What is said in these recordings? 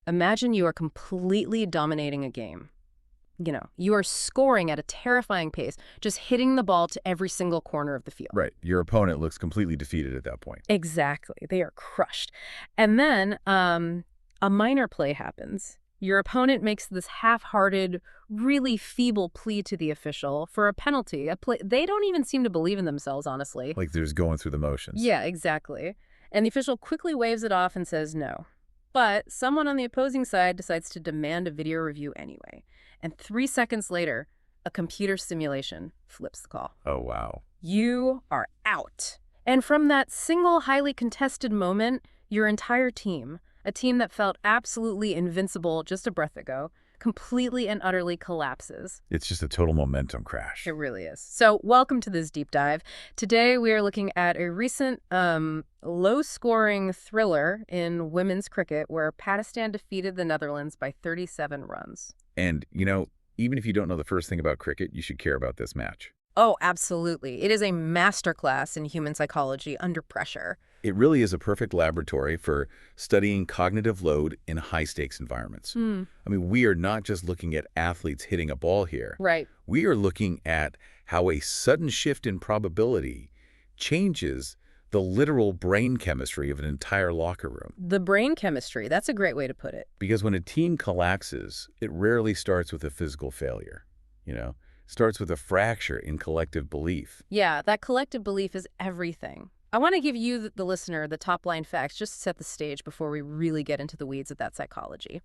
Imagine you are completely dominating a game. You are scoring at a terrifying pace, just hitting the ball to every single corner of the field. Right. Your opponent looks completely defeated at that point. Exactly. They are crushed. And then a minor play happens. Your opponent makes this half-hearted, really feeble plea to the official for a penalty. A play they don't even seem to believe in themselves, honestly. Like they're just going through the motions. Yeah, exactly. And the official quickly waves it off and says no. But someone on the opposing side decides to demand a video review anyway. And 3 seconds later, a computer simulation flips the call. Oh, wow. You are out. And from that single highly contested moment, your entire team, a team that felt absolutely invincible just a breath ago, completely and utterly collapses. It's just a total momentum crash. It really is. So welcome to this deep dive. Today we are looking at a recent low-scoring thriller in women's cricket where Pakistan defeated the Netherlands by 37 runs. And, even if you don't know the first thing about cricket, you should care about this match. Oh, absolutely. It is a masterclass in human psychology under pressure. It really is a perfect laboratory for studying cognitive load in high-stakes environments. I mean, we are not just looking at athletes hitting a ball here. Right. We are looking at how a sudden shift in probability changes the literal brain chemistry of an entire locker room. The brain chemistry, that's a great way to put it. Because when a team collapses, it rarely starts with a physical failure, starts with a fracture in collective belief. Yeah, that collective belief is everything. I want to give you, the listener, the top-line facts just to set the stage before we really get into the weeds of that psychology.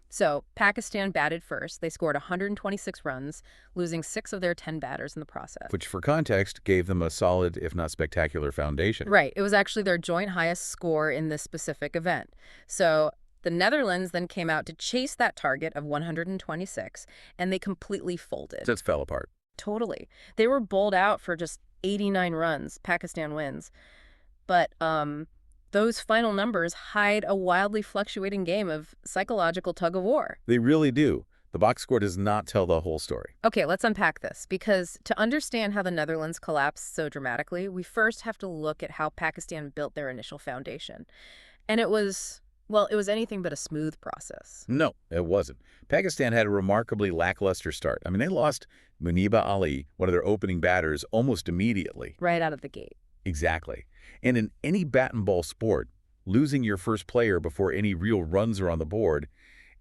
So, Pakistan batted first. They scored 126 runs, losing 6 of their 10 batters in the process. Which, for context, gave them a solid, if not spectacular, foundation. Right. It was actually their joint highest score in this specific event. So, the Netherlands then came out to chase that target of 126, and they completely folded. Just fell apart. Totally. They were bowled out for just 89 runs. Pakistan wins. But those final numbers hide a wildly fluctuating game of psychological tug-of-war. They really do. The box score does not tell the whole story. Okay, let's unpack this, because to understand how the Netherlands collapsed so dramatically, we first have to look at how Pakistan built their initial foundation. And it was anything but a smooth process. No, it wasn't. Pakistan had a remarkably lackluster start. I mean, they lost Muniba Ali, one of their opening batters, almost immediately. Right out of the gate. Exactly. And in any bat and ball sport, losing your first player before any real runs are on the board,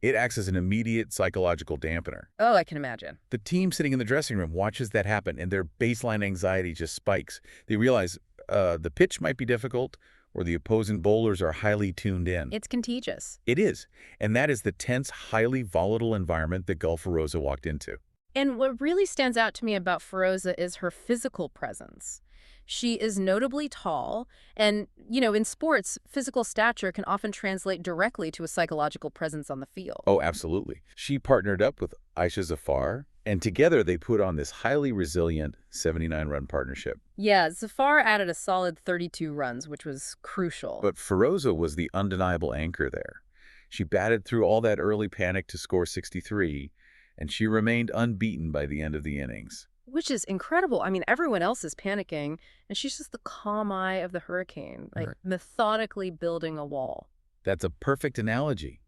it acts as an immediate psychological dampener. Oh, I can imagine. The team sitting in the dressing room watches that happen, and their baseline anxiety just spikes. They realize the pitch might be difficult, or the opposing bowlers are highly tuned in. It's contagious. It is. And that is the tense, highly volatile environment that Gull Feroza walked into. And what really stands out to me about Feroza is her physical presence. She is notably tall, and, in sports, physical stature can often translate directly to a psychological presence on the field. Oh, absolutely. She partnered up with Ayesha Zafar, and together they put on this highly resilient 79-run partnership. Yeah, Zafar added a solid 32 runs, which was crucial. But Feroza was the undeniable anchor there. She batted through all that early panic to score 63, and she remained unbeaten by the end of the innings. Which is incredible. I mean, everyone else is panicking, and she's just the calm eye of the hurricane, methodically building a wall. That's a perfect analogy.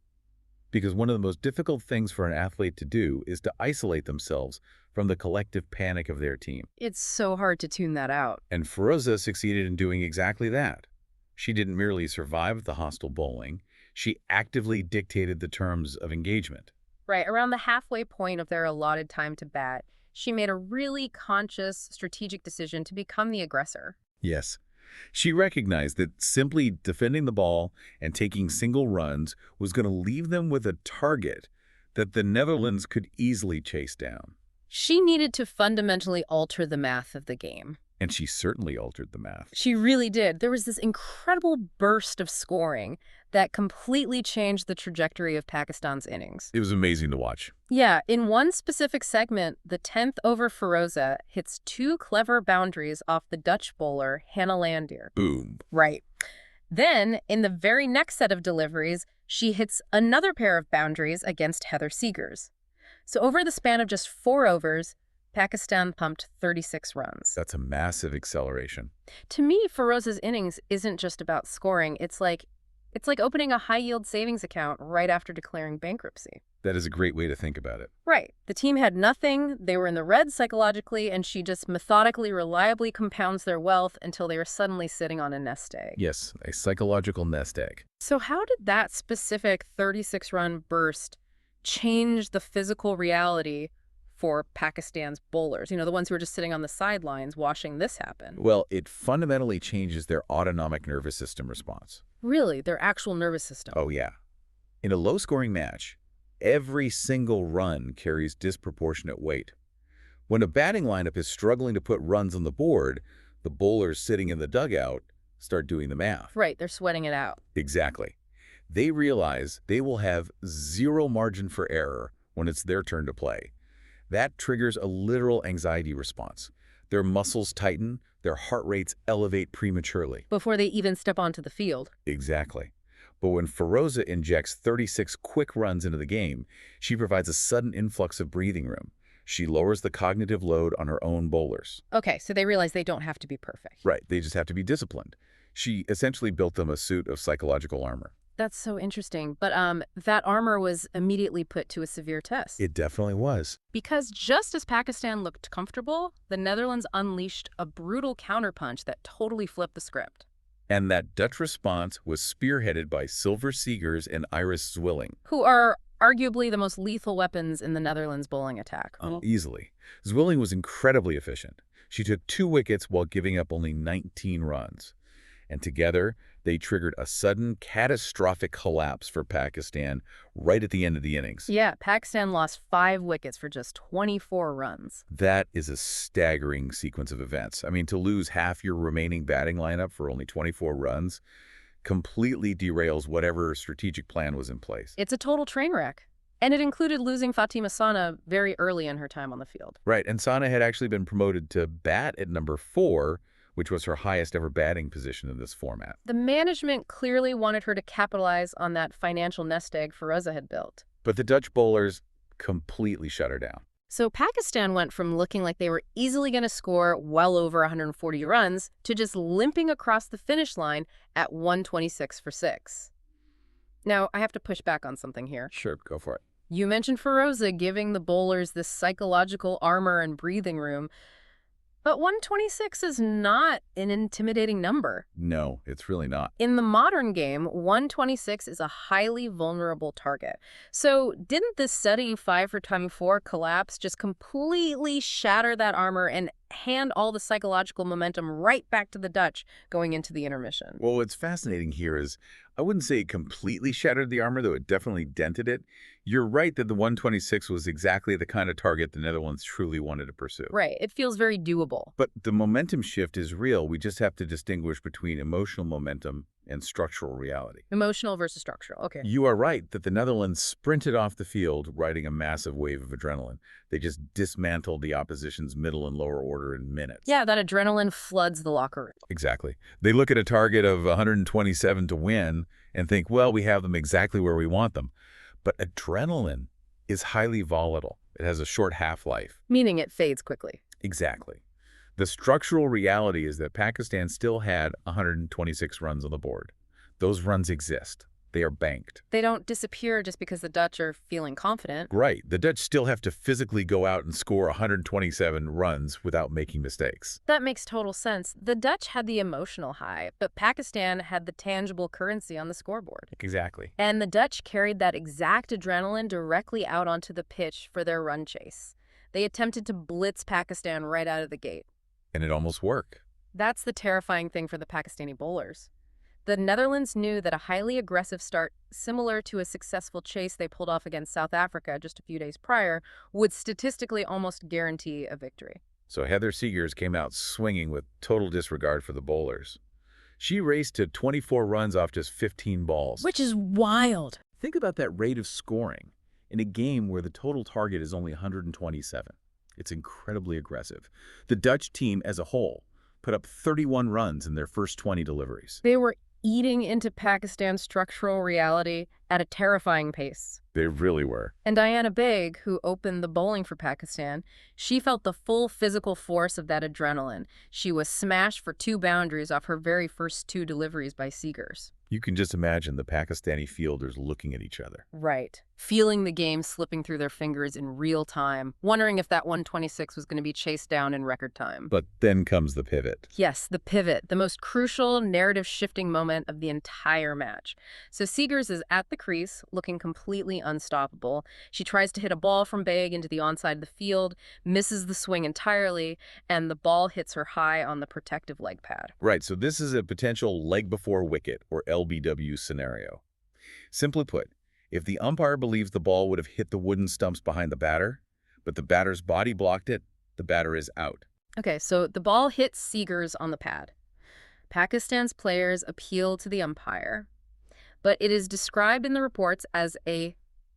Because one of the most difficult things for an athlete to do is to isolate themselves from the collective panic of their team. It's so hard to tune that out. And Feroza succeeded in doing exactly that. She didn't merely survive the hostile bowling, she actively dictated the terms of engagement. Right, around the halfway point of their allotted time to bat, she made a really conscious, strategic decision to become the aggressor. Yes. She recognized that simply defending the ball and taking single runs was going to leave them with a target that the Netherlands could easily chase down. She needed to fundamentally alter the math of the game. And she certainly altered the math. She really did. There was this incredible burst of scoring that completely changed the trajectory of Pakistan's innings. It was amazing to watch. Yeah, in one specific segment, the 10th over Feroza hits 2 clever boundaries off the Dutch bowler Hannah Landier. Boom. Right. Then, in the very next set of deliveries, she hits another pair of boundaries against Heather Seegers. So over the span of just 4 overs, Pakistan pumped 36 runs. That's a massive acceleration. To me, Feroza's innings isn't just about scoring. It's It's like opening a high-yield savings account right after declaring bankruptcy. That is a great way to think about it. Right. The team had nothing, they were in the red psychologically, and she just methodically, reliably compounds their wealth until they are suddenly sitting on a nest egg. Yes, a psychological nest egg. So how did that specific 36-run burst change the physical reality for Pakistan's bowlers? You know, the ones who were just sitting on the sidelines watching this happen. Well, it fundamentally changes their autonomic nervous system response. Really, their actual nervous system. Oh, yeah. In a low-scoring match, every single run carries disproportionate weight. When a batting lineup is struggling to put runs on the board, the bowlers sitting in the dugout start doing the math. Right, they're sweating it out. Exactly. They realize they will have zero margin for error when it's their turn to play. That triggers a literal anxiety response. Their muscles tighten, their heart rates elevate prematurely. Before they even step onto the field. Exactly. But when Feroza injects 36 quick runs into the game, she provides a sudden influx of breathing room. She lowers the cognitive load on her own bowlers. Okay, so they realize they don't have to be perfect. Right, they just have to be disciplined. She essentially built them a suit of psychological armor. That's so interesting. But that armor was immediately put to a severe test. It definitely was. Because just as Pakistan looked comfortable, the Netherlands unleashed a brutal counterpunch that totally flipped the script. And that Dutch response was spearheaded by Silver Seegers and Iris Zwilling. Who are arguably the most lethal weapons in the Netherlands bowling attack. Easily. Zwilling was incredibly efficient. She took 2 wickets while giving up only 19 runs. And together, they triggered a sudden catastrophic collapse for Pakistan right at the end of the innings. Yeah, Pakistan lost 5 wickets for just 24 runs. That is a staggering sequence of events. I mean, to lose half your remaining batting lineup for only 24 runs completely derails whatever strategic plan was in place. It's a total train wreck. And it included losing Fatima Sana very early in her time on the field. Right, and Sana had actually been promoted to bat at number 4, which was her highest ever batting position in this format. The management clearly wanted her to capitalize on that financial nest egg Feroza had built. But the Dutch bowlers completely shut her down. So Pakistan went from looking like they were easily going to score well over 140 runs to just limping across the finish line at 126 for 6. Now, I have to push back on something here. Sure, go for it. You mentioned Feroza giving the bowlers this psychological armor and breathing room, but 126 is not an intimidating number. No, it's really not. In the modern game, 126 is a highly vulnerable target. So didn't this setting 5 for time 4 collapse just completely shatter that armor and hand all the psychological momentum right back to the Dutch going into the intermission? Well, what's fascinating here is, I wouldn't say it completely shattered the armor, though it definitely dented it. You're right that the 126 was exactly the kind of target the Netherlands truly wanted to pursue. Right. It feels very doable. But the momentum shift is real. We just have to distinguish between emotional momentum and structural reality. Emotional versus structural. Okay. You are right that the Netherlands sprinted off the field riding a massive wave of adrenaline. They just dismantled the opposition's middle and lower order in minutes. Yeah, that adrenaline floods the locker room. Exactly. They look at a target of 127 to win and think, well, we have them exactly where we want them. But adrenaline is highly volatile. It has a short half-life. Meaning it fades quickly. Exactly. The structural reality is that Pakistan still had 126 runs on the board. Those runs exist. They are banked. They don't disappear just because the Dutch are feeling confident. Right. The Dutch still have to physically go out and score 127 runs without making mistakes. That makes total sense. The Dutch had the emotional high, but Pakistan had the tangible currency on the scoreboard. Exactly. And the Dutch carried that exact adrenaline directly out onto the pitch for their run chase. They attempted to blitz Pakistan right out of the gate. And it almost worked. That's the terrifying thing for the Pakistani bowlers. The Netherlands knew that a highly aggressive start, similar to a successful chase they pulled off against South Africa just a few days prior, would statistically almost guarantee a victory. So Heather Seegers came out swinging with total disregard for the bowlers. She raced to 24 runs off just 15 balls. Which is wild. Think about that rate of scoring in a game where the total target is only 127. It's incredibly aggressive. The Dutch team as a whole put up 31 runs in their first 20 deliveries. They were eating into Pakistan's structural reality at a terrifying pace. They really were. And Diana Baig, who opened the bowling for Pakistan, she felt the full physical force of that adrenaline. She was smashed for 2 boundaries off her very first 2 deliveries by Seegers. You can just imagine the Pakistani fielders looking at each other. Right. Feeling the game slipping through their fingers in real time, wondering if that 126 was going to be chased down in record time. But then comes the pivot. Yes, the pivot, the most crucial narrative-shifting moment of the entire match. So Seegers is at the crease, looking completely unstoppable. She tries to hit a ball from big into the onside of the field, misses the swing entirely, and the ball hits her high on the protective leg pad. Right, so this is a potential leg before wicket, or LBW scenario. Simply put, if the umpire believes the ball would have hit the wooden stumps behind the batter, but the batter's body blocked it, the batter is out. Okay, so the ball hits Seegers on the pad. Pakistan's players appeal to the umpire, but it is described in the reports as a,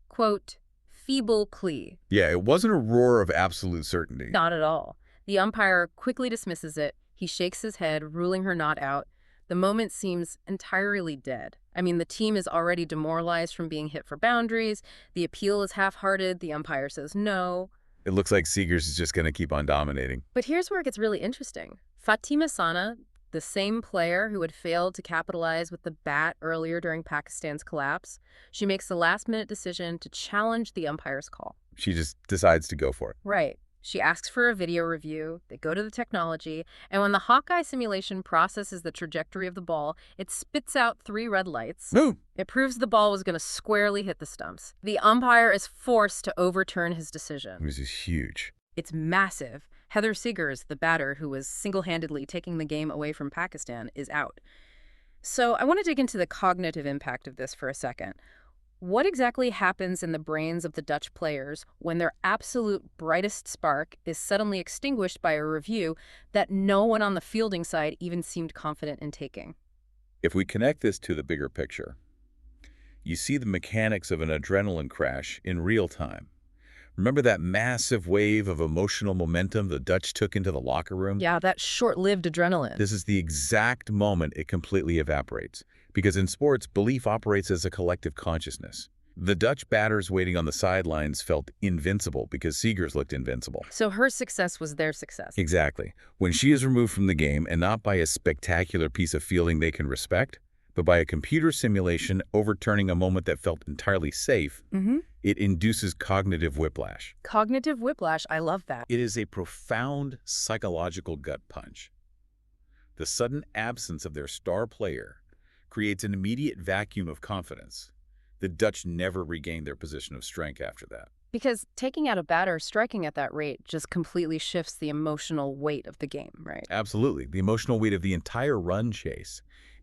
quote, feeble plea. Yeah, it wasn't a roar of absolute certainty. Not at all. The umpire quickly dismisses it. He shakes his head, ruling her not out. The moment seems entirely dead. I mean, the team is already demoralized from being hit for boundaries. The appeal is half-hearted. The umpire says no. It looks like Seegers is just going to keep on dominating. But here's where it gets really interesting. Fatima Sana, the same player who had failed to capitalize with the bat earlier during Pakistan's collapse, she makes the last-minute decision to challenge the umpire's call. She just decides to go for it. Right. She asks for a video review, they go to the technology, and when the Hawkeye simulation processes the trajectory of the ball, it spits out 3 red lights. No. It proves the ball was going to squarely hit the stumps. The umpire is forced to overturn his decision. This is huge. It's massive. Heather Seegers, the batter who was single-handedly taking the game away from Pakistan, is out. So I want to dig into the cognitive impact of this for a second. What exactly happens in the brains of the Dutch players when their absolute brightest spark is suddenly extinguished by a review that no one on the fielding side even seemed confident in taking? If we connect this to the bigger picture, you see the mechanics of an adrenaline crash in real time. Remember that massive wave of emotional momentum the Dutch took into the locker room? Yeah, that short-lived adrenaline. This is the exact moment it completely evaporates. Because in sports, belief operates as a collective consciousness. The Dutch batters waiting on the sidelines felt invincible because Seegers looked invincible. So her success was their success. Exactly. When she is removed from the game, and not by a spectacular piece of fielding they can respect, but by a computer simulation overturning a moment that felt entirely safe, it induces cognitive whiplash. Cognitive whiplash, I love that. It is a profound psychological gut punch. The sudden absence of their star player creates an immediate vacuum of confidence. The Dutch never regained their position of strength after that. Because taking out a batter striking at that rate just completely shifts the emotional weight of the game, right? Absolutely. The emotional weight of the entire run chase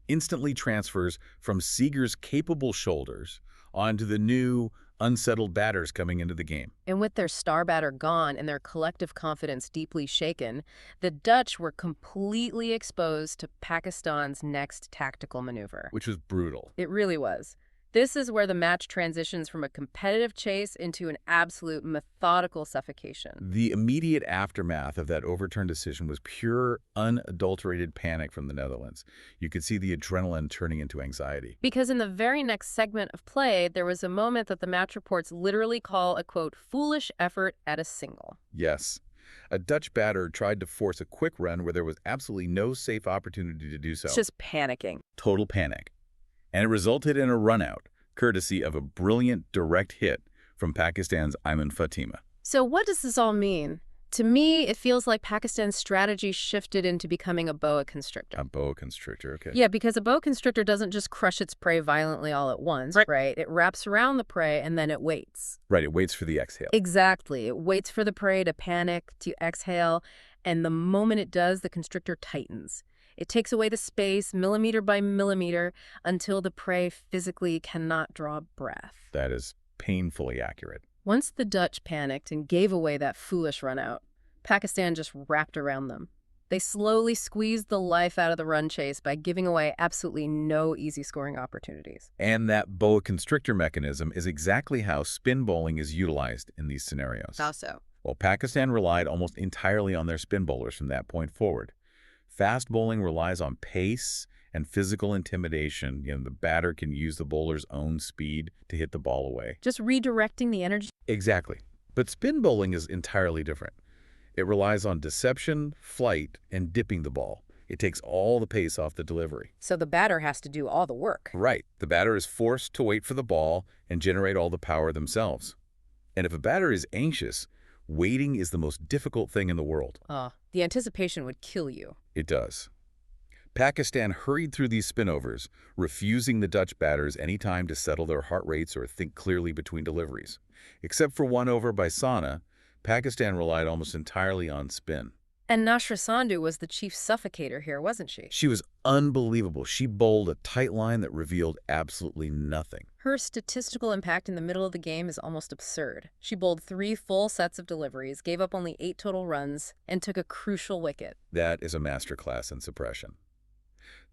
instantly transfers from Seegers' capable shoulders onto the new, unsettled batters coming into the game. And with their star batter gone and their collective confidence deeply shaken, the Dutch were completely exposed to Pakistan's next tactical maneuver. Which was brutal. It really was. This is where the match transitions from a competitive chase into an absolute methodical suffocation. The immediate aftermath of that overturned decision was pure, unadulterated panic from the Netherlands. You could see the adrenaline turning into anxiety. Because in the very next segment of play, there was a moment that the match reports literally call a, quote, foolish effort at a single. Yes. A Dutch batter tried to force a quick run where there was absolutely no safe opportunity to do so. It's just panicking. Total panic. And it resulted in a run-out, courtesy of a brilliant direct hit from Pakistan's Fatima. So what does this all mean? To me, it feels like Pakistan's strategy shifted into becoming a boa constrictor. A boa constrictor, okay. Yeah, because a boa constrictor doesn't just crush its prey violently all at once, right? It wraps around the prey and then it waits. Right, it waits for the exhale. Exactly. It waits for the prey to panic, to exhale, and the moment it does, the constrictor tightens. It takes away the space, millimeter by millimeter, until the prey physically cannot draw breath. That is painfully accurate. Once the Dutch panicked and gave away that foolish run-out, Pakistan just wrapped around them. They slowly squeezed the life out of the run chase by giving away absolutely no easy scoring opportunities. And that boa constrictor mechanism is exactly how spin bowling is utilized in these scenarios. How so? Well, Pakistan relied almost entirely on their spin bowlers from that point forward. Fast bowling relies on pace and physical intimidation. The batter can use the bowler's own speed to hit the ball away. Just redirecting the energy? Exactly. But spin bowling is entirely different. It relies on deception, flight, and dipping the ball. It takes all the pace off the delivery. So the batter has to do all the work. Right. The batter is forced to wait for the ball and generate all the power themselves. And if a batter is anxious, waiting is the most difficult thing in the world. The anticipation would kill you. It does. Pakistan hurried through these spinovers, refusing the Dutch batters any time to settle their heart rates or think clearly between deliveries. Except for one over by Sana, Pakistan relied almost entirely on spin. And Nashra Sandhu was the chief suffocator here, wasn't she? She was unbelievable. She bowled a tight line that revealed absolutely nothing. Her statistical impact in the middle of the game is almost absurd. She bowled 3 full sets of deliveries, gave up only 8 total runs, and took a crucial wicket. That is a masterclass in suppression.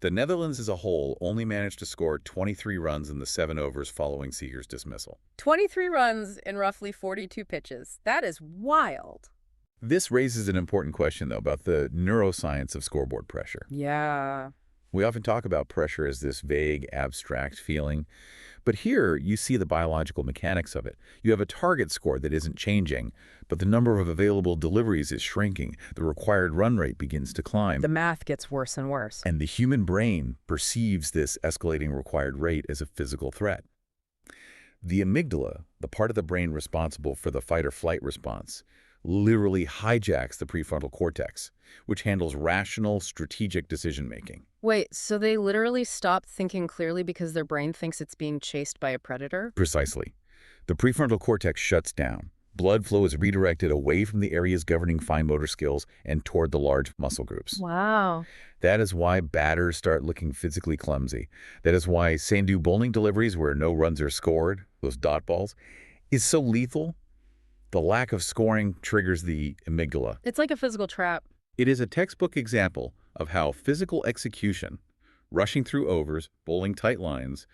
The Netherlands as a whole only managed to score 23 runs in the 7 overs following Seeger's dismissal. 23 runs in roughly 42 pitches. That is wild. This raises an important question, though, about the neuroscience of scoreboard pressure. Yeah. We often talk about pressure as this vague, abstract feeling, but here you see the biological mechanics of it. You have a target score that isn't changing, but the number of available deliveries is shrinking. The required run rate begins to climb. The math gets worse and worse. And the human brain perceives this escalating required rate as a physical threat. The amygdala, the part of the brain responsible for the fight-or-flight response, literally hijacks the prefrontal cortex, which handles rational, strategic decision-making. Wait, so they literally stop thinking clearly because their brain thinks it's being chased by a predator? Precisely. The prefrontal cortex shuts down. Blood flow is redirected away from the areas governing fine motor skills and toward the large muscle groups. Wow. That is why batters start looking physically clumsy. That is why Sandhu bowling deliveries where no runs are scored, those dot balls, is so lethal. The lack of scoring triggers the amygdala. It's like a physical trap. It is a textbook example of how physical execution, rushing through overs, bowling tight lines,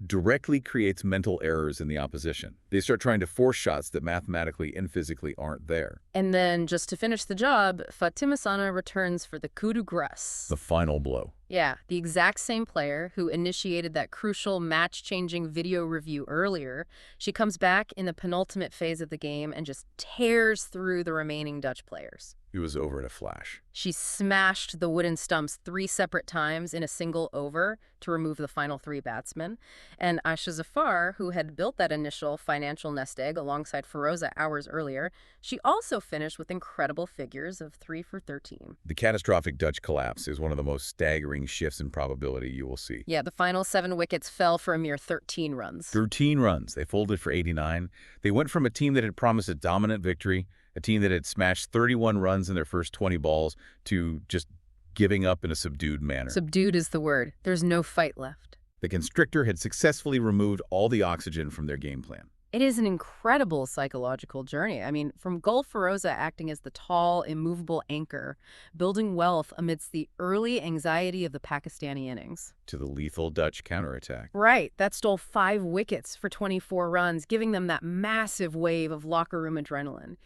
directly creates mental errors in the opposition. They start trying to force shots that mathematically and physically aren't there. And then, just to finish the job, Fatima Sana returns for the coup de grace. The final blow. Yeah, the exact same player who initiated that crucial match-changing video review earlier. She comes back in the penultimate phase of the game and just tears through the remaining Dutch players. It was over in a flash. She smashed the wooden stumps 3 separate times in a single over to remove the final 3 batsmen. And Ayesha Zafar, who had built that initial financial nest egg alongside Feroza hours earlier, she also finished with incredible figures of 3 for 13. The catastrophic Dutch collapse is one of the most staggering shifts in probability you will see. Yeah, the final 7 wickets fell for a mere 13 runs. 13 runs. They folded for 89. They went from a team that had promised a dominant victory, a team that had smashed 31 runs in their first 20 balls, to just giving up in a subdued manner. Subdued is the word. There's no fight left. The constrictor had successfully removed all the oxygen from their game plan. It is an incredible psychological journey. I mean, from Gull Feroza acting as the tall, immovable anchor, building wealth amidst the early anxiety of the Pakistani innings. To the lethal Dutch counterattack. Right, that stole 5 wickets for 24 runs, giving them that massive wave of locker room adrenaline.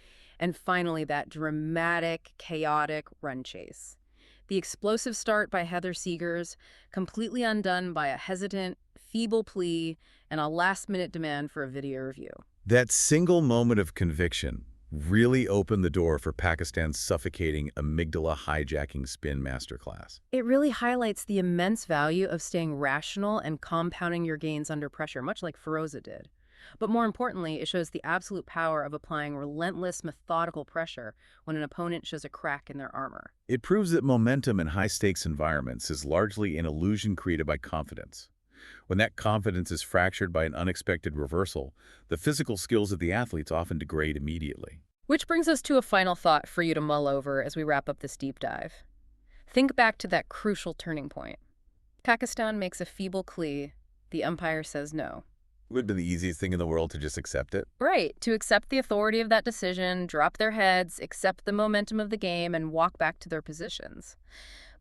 And finally, that dramatic, chaotic run chase. The explosive start by Heather Seegers, completely undone by a hesitant, feeble plea and a last-minute demand for a video review. That single moment of conviction really opened the door for Pakistan's suffocating amygdala hijacking spin masterclass. It really highlights the immense value of staying rational and compounding your gains under pressure, much like Feroza did. But more importantly, it shows the absolute power of applying relentless, methodical pressure when an opponent shows a crack in their armor. It proves that momentum in high-stakes environments is largely an illusion created by confidence. When that confidence is fractured by an unexpected reversal, the physical skills of the athletes often degrade immediately. Which brings us to a final thought for you to mull over as we wrap up this deep dive. Think back to that crucial turning point. Pakistan makes a feeble plea. The umpire says no. It would have been the easiest thing in the world to just accept it. Right, to accept the authority of that decision, drop their heads, accept the momentum of the game, and walk back to their positions.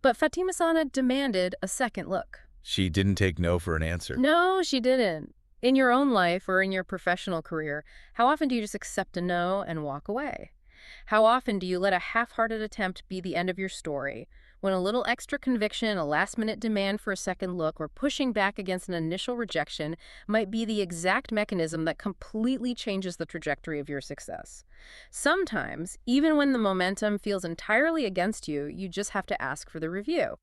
But Fatima Sana demanded a second look. She didn't take no for an answer. No, she didn't. In your own life or in your professional career, how often do you just accept a no and walk away? How often do you let a half-hearted attempt be the end of your story, when a little extra conviction, a last-minute demand for a second look, or pushing back against an initial rejection might be the exact mechanism that completely changes the trajectory of your success? Sometimes, even when the momentum feels entirely against you, you just have to ask for the review.